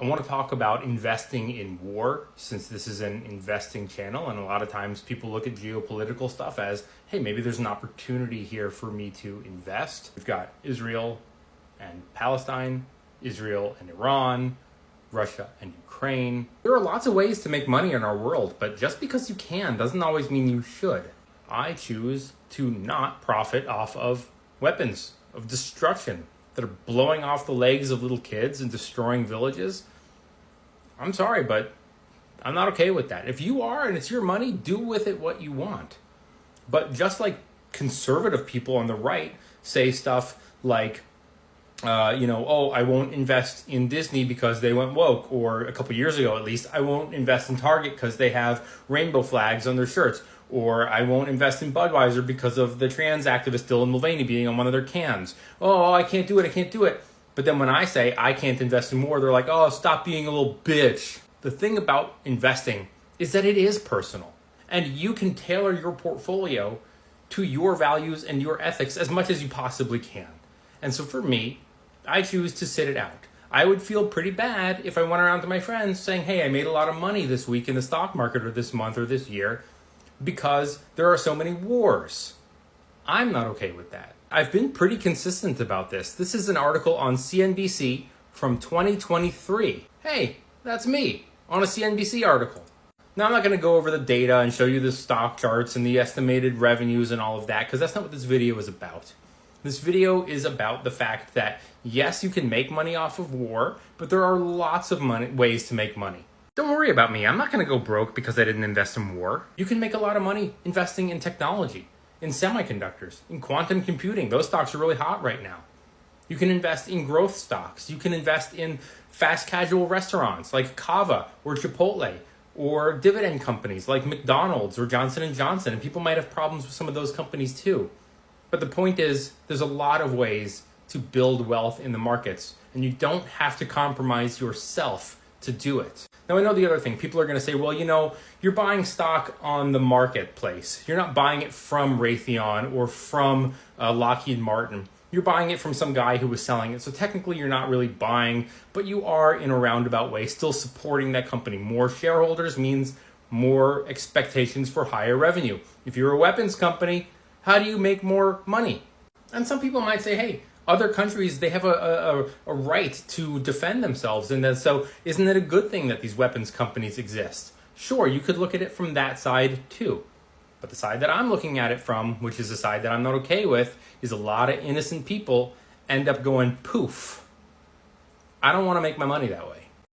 I want to talk about investing in war, since this is an investing channel, and a lot of times people look at geopolitical stuff as, hey, maybe there's an opportunity here for me to invest. We've got Israel and Palestine, Israel and Iran, Russia and Ukraine. There are lots of ways to make money in our world, but just because you can doesn't always mean you should. I choose to not profit off of weapons of destruction that are blowing off the legs of little kids and destroying villages. I'm sorry, but I'm not okay with that. If you are and it's your money, do with it what you want. But just like conservative people on the right say stuff like, I won't invest in Disney because they went woke, or a couple years ago at least, I won't invest in Target because they have rainbow flags on their shirts, or I won't invest in Budweiser because of the trans activist Dylan Mulvaney being on one of their cans. Oh, I can't do it. But then when I say I can't invest in more, they're like, oh, stop being a little bitch. The thing about investing is that it is personal, and you can tailor your portfolio to your values and your ethics as much as you possibly can. And so for me, I choose to sit it out. I would feel pretty bad if I went around to my friends saying, hey, I made a lot of money this week in the stock market or this month or this year because there are so many wars. I'm not okay with that. I've been pretty consistent about this. This is an article on CNBC from 2023. Hey, that's me on a CNBC article. Now, I'm not going to go over the data and show you the stock charts and the estimated revenues and all of that, because that's not what this video is about. This video is about the fact that, yes, you can make money off of war, but there are lots of ways to make money. Don't worry about me. I'm not going to go broke because I didn't invest in war. You can make a lot of money investing in technology, in semiconductors, in quantum computing. Those stocks are really hot right now. You can invest in growth stocks. You can invest in fast casual restaurants like Cava or Chipotle, or dividend companies like McDonald's or Johnson & Johnson. And people might have problems with some of those companies too. But the point is, there's a lot of ways to build wealth in the markets, and you don't have to compromise yourself to do it. Now, I know the other thing. People are going to say, well, you're buying stock on the marketplace. You're not buying it from Raytheon or from Lockheed Martin. You're buying it from some guy who was selling it. So technically, you're not really buying, but you are, in a roundabout way, still supporting that company. More shareholders means more expectations for higher revenue. If you're a weapons company, how do you make more money? And some people might say, hey, other countries, they have a right to defend themselves. And then, so isn't it a good thing that these weapons companies exist? Sure, you could look at it from that side too. But the side that I'm looking at it from, which is the side that I'm not okay with, is a lot of innocent people end up going poof. I don't want to make my money that way.